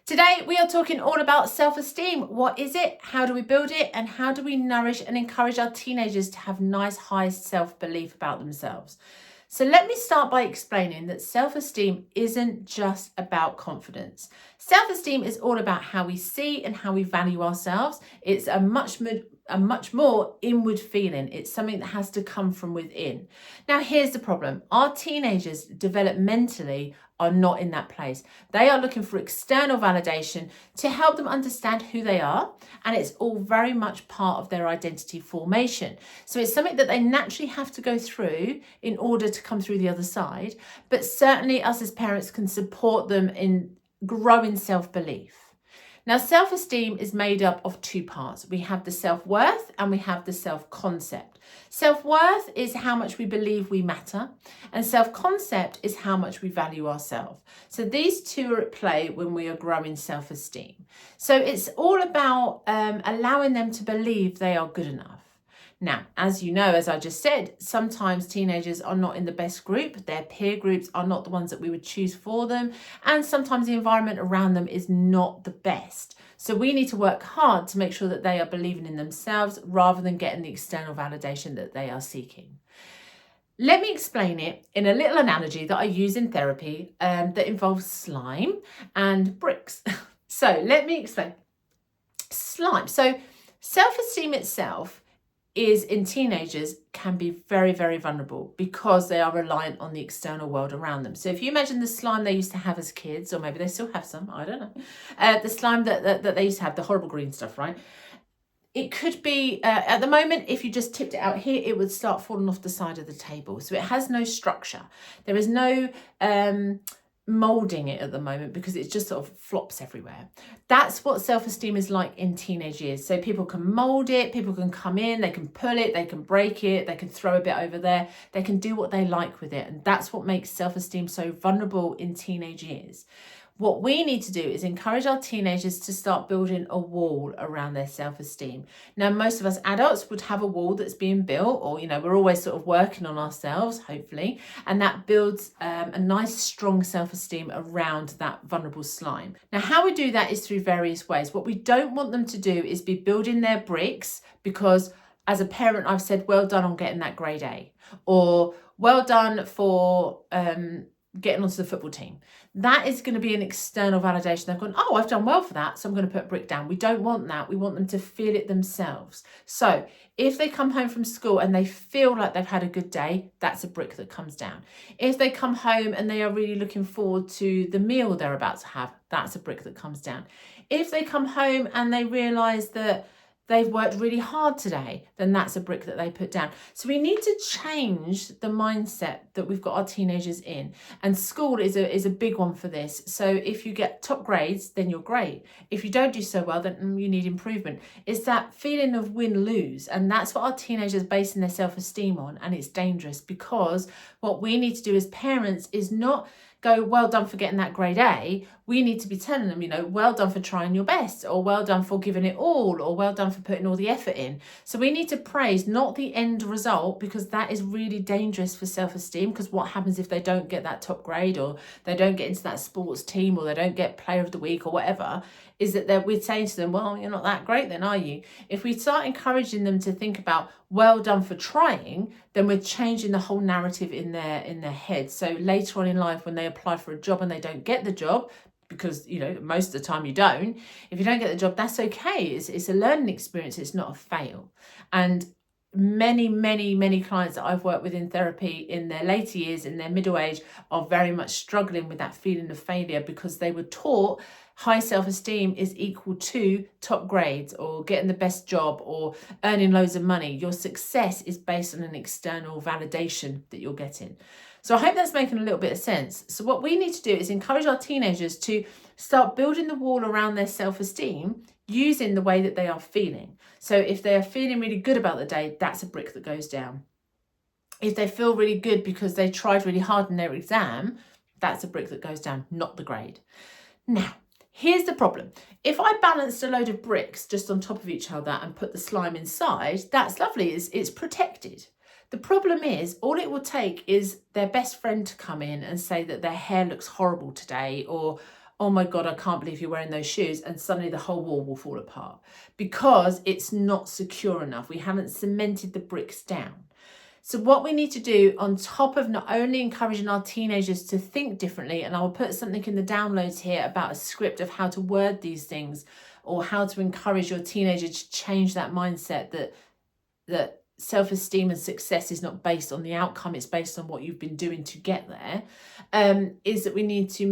Today we are talking all about self-esteem. What is it? How do we build it? And how do we nourish and encourage our teenagers to have nice, high self-belief about themselves? So let me start by explaining that self-esteem isn't just about confidence. Self-esteem is all about how we see and how we value ourselves. It's a much more inward feeling. It's something that has to come from within. Now, here's the problem. Our teenagers developmentally are not in that place. They are looking for external validation to help them understand who they are, and it's all very much part of their identity formation. So it's something that they naturally have to go through in order to come through the other side, but certainly us as parents can support them in growing self-belief. Now, self-esteem is made up of two parts. We have the self-worth and we have the self-concept. Self-worth is how much we believe we matter, and self-concept is how much we value ourselves. So these two are at play when we are growing self-esteem. So it's all about allowing them to believe they are good enough. Now, as you know, as I just said, sometimes teenagers are not in the best group. Their peer groups are not the ones that we would choose for them. And sometimes the environment around them is not the best. So we need to work hard to make sure that they are believing in themselves rather than getting the external validation that they are seeking. Let me explain it in a little analogy that I use in therapy that involves slime and bricks. So let me explain. Slime. So self-esteem itself is in teenagers can be very, very vulnerable because they are reliant on the external world around them. So if you imagine the slime they used to have as kids, or maybe they still have some, I don't know, the slime that they used to have, the horrible green stuff, right? It could be, at the moment, if you just tipped it out here, it would start falling off the side of the table. So it has no structure. There is no molding it at the moment because it just sort of flops everywhere. That's what self-esteem is like in teenage years. So people can mold it, people can come in, they can pull it, they can break it, they can throw a bit over there, they can do what they like with it. And that's what makes self-esteem so vulnerable in teenage years. What we need to do is encourage our teenagers to start building a wall around their self-esteem. Now, most of us adults would have a wall that's being built, or, we're always sort of working on ourselves, hopefully, and that builds a nice, strong self-esteem around that vulnerable slime. Now, how we do that is through various ways. What we don't want them to do is be building their bricks because as a parent, I've said, well done on getting that grade A, or well done for getting onto the football team. That is going to be an external validation. They've gone, oh, I've done well for that, so I'm going to put a brick down. We don't want that. We want them to feel it themselves. So if they come home from school and they feel like they've had a good day, that's a brick that comes down. If they come home and they are really looking forward to the meal they're about to have, that's a brick that comes down. If they come home and they realise that they've worked really hard today, then that's a brick that they put down. So we need to change the mindset that we've got our teenagers in. And school is a big one for this. So if you get top grades, then you're great. If you don't do so well, then you need improvement. It's that feeling of win-lose. And that's what our teenagers are basing their self-esteem on. And it's dangerous because what we need to do as parents is not go, well done for getting that grade A. We need to be telling them, well done for trying your best, or well done for giving it all, or well done for putting all the effort in. So we need to praise, not the end result, because that is really dangerous for self-esteem. Because what happens if they don't get that top grade, or they don't get into that sports team, or they don't get player of the week or whatever, is that we're saying to them, well, you're not that great then, are you? If we start encouraging them to think about well done for trying, then we're changing the whole narrative in their head. So later on in life, when they apply for a job and they don't get the job, because most of the time you don't, if you don't get the job, that's okay. It's a learning experience. It's not a fail. And many clients that I've worked with in therapy in their later years, in their middle age, are very much struggling with that feeling of failure because they were taught high self-esteem is equal to top grades or getting the best job or earning loads of money. Your success is based on an external validation that you're getting. So I hope that's making a little bit of sense. So what we need to do is encourage our teenagers to start building the wall around their self-esteem using the way that they are feeling. So if they are feeling really good about the day, that's a brick that goes down. If they feel really good because they tried really hard in their exam, that's a brick that goes down, not the grade. Now, here's the problem. If I balanced a load of bricks just on top of each other and put the slime inside, that's lovely, it's protected. The problem is, all it will take is their best friend to come in and say that their hair looks horrible today, or oh my God, I can't believe you're wearing those shoes. And suddenly the whole wall will fall apart because it's not secure enough. We haven't cemented the bricks down. So what we need to do, on top of not only encouraging our teenagers to think differently, and I'll put something in the downloads here about a script of how to word these things, or how to encourage your teenager to change that mindset that self-esteem and success is not based on the outcome, it's based on what you've been doing to get there, is that we need to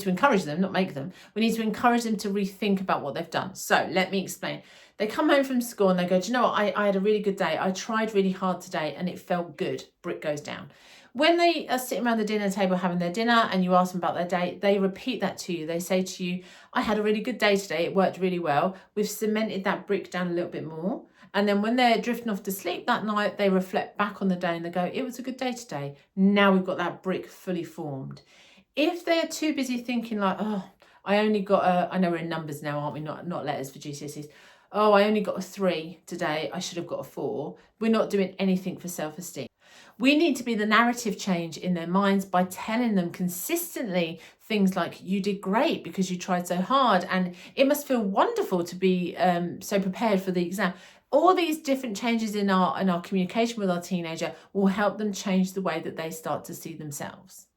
encourage them, not make them. We need to encourage them to rethink about what they've done. So let me explain. They come home from school and they go, do you know what? I had a really good day. I tried really hard today and it felt good. Brick goes down. When they are sitting around the dinner table having their dinner and you ask them about their day, they repeat that to you. They say to you, I had a really good day today. It worked really well. We've cemented that brick down a little bit more. And then when they're drifting off to sleep that night, they reflect back on the day and they go, it was a good day today. Now we've got that brick fully formed. If they're too busy thinking like, oh, I only got I know we're in numbers now, aren't we? Not letters for GCSEs. Oh, I only got a 3 today. I should have got a 4. We're not doing anything for self-esteem. We need to be the narrative change in their minds by telling them consistently things like, you did great because you tried so hard and it must feel wonderful to be so prepared for the exam. All these different changes in our communication with our teenager will help them change the way that they start to see themselves.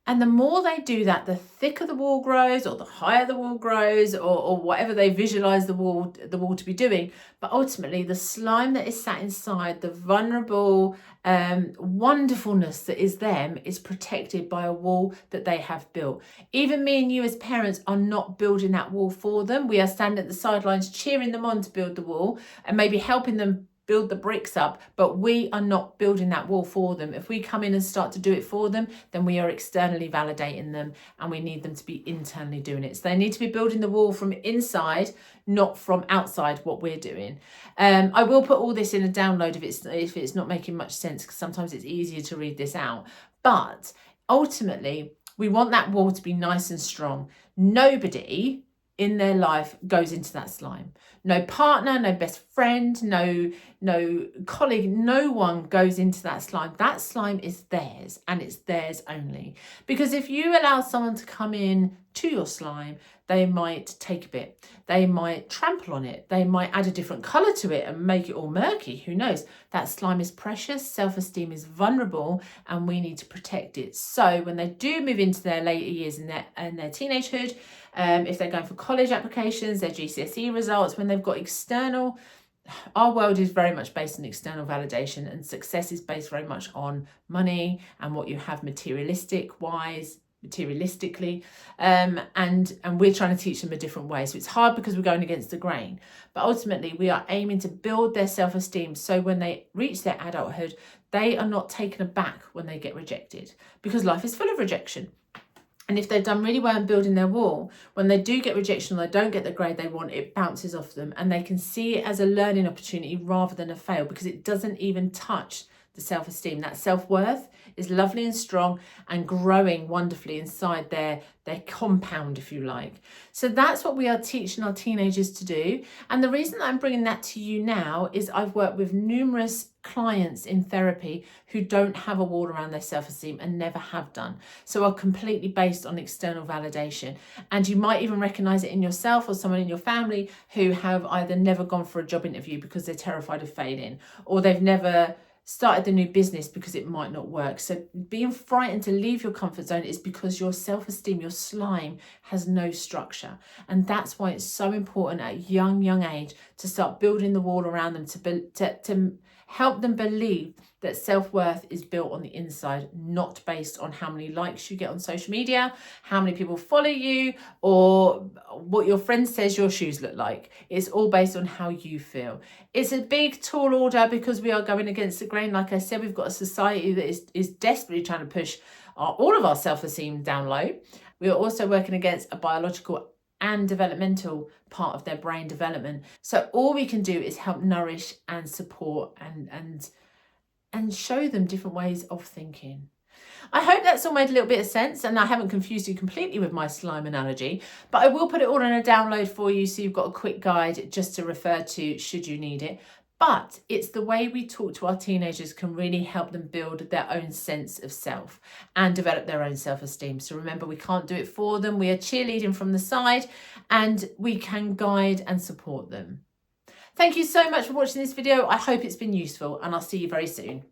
And the more they do that, the thicker the wall grows, or the higher the wall grows, or whatever they visualize the wall to be doing. But ultimately, the slime that is sat inside, the vulnerable wonderfulness that is them, is protected by a wall that they have built. Even me and you as parents are not building that wall for them. We are standing at the sidelines cheering them on to build the wall and maybe helping them build the bricks up, but we are not building that wall for them. If we come in and start to do it for them, then we are externally validating them, and we need them to be internally doing it. So they need to be building the wall from inside, not from outside what we're doing. I will put all this in a download if it's not making much sense, because sometimes it's easier to read this out. But ultimately, we want that wall to be nice and strong. Nobody in their life goes into that slime. No partner, no best friend, no colleague, no one goes into that slime. That slime is theirs, and it's theirs only. Because if you allow someone to come in to your slime, they might take a bit. They might trample on it. They might add a different colour to it and make it all murky. Who knows? That slime is precious. Self-esteem is vulnerable, and we need to protect it. So when they do move into their later years in their teenagehood, if they're going for college applications, their GCSE results, when they've got external, our world is very much based on external validation, and success is based very much on money and what you have materialistically, and we're trying to teach them a different way. So it's hard because we're going against the grain, but ultimately we are aiming to build their self-esteem so when they reach their adulthood, they are not taken aback when they get rejected, because life is full of rejection. And if they've done really well in building their wall, when they do get rejection or they don't get the grade they want, it bounces off them, and they can see it as a learning opportunity rather than a fail, because it doesn't even touch the self-esteem. That self-worth is lovely and strong and growing wonderfully inside their compound, if you like. So that's what we are teaching our teenagers to do. And the reason that I'm bringing that to you now is I've worked with numerous clients in therapy who don't have a wall around their self-esteem and never have done, so are completely based on external validation. And you might even recognize it in yourself or someone in your family who have either never gone for a job interview because they're terrified of failing, or they've never started the new business because it might not work. So being frightened to leave your comfort zone is because your self-esteem, your slime, has no structure. And that's why it's so important at a young age to start building the wall around them, to help them believe that self-worth is built on the inside, not based on how many likes you get on social media, how many people follow you, or what your friend says your shoes look like. It's all based on how you feel. It's a big tall order because we are going against the grain. Like I said, we've got a society that is desperately trying to push all of our self-esteem down low. We are also working against a biological and developmental part of their brain development. So all we can do is help nourish and support and show them different ways of thinking. I hope that's all made a little bit of sense, and I haven't confused you completely with my slime analogy, but I will put it all in a download for you so you've got a quick guide just to refer to should you need it. But it's the way we talk to our teenagers can really help them build their own sense of self and develop their own self-esteem. So remember, we can't do it for them. We are cheerleading from the side, and we can guide and support them. Thank you so much for watching this video. I hope it's been useful, and I'll see you very soon.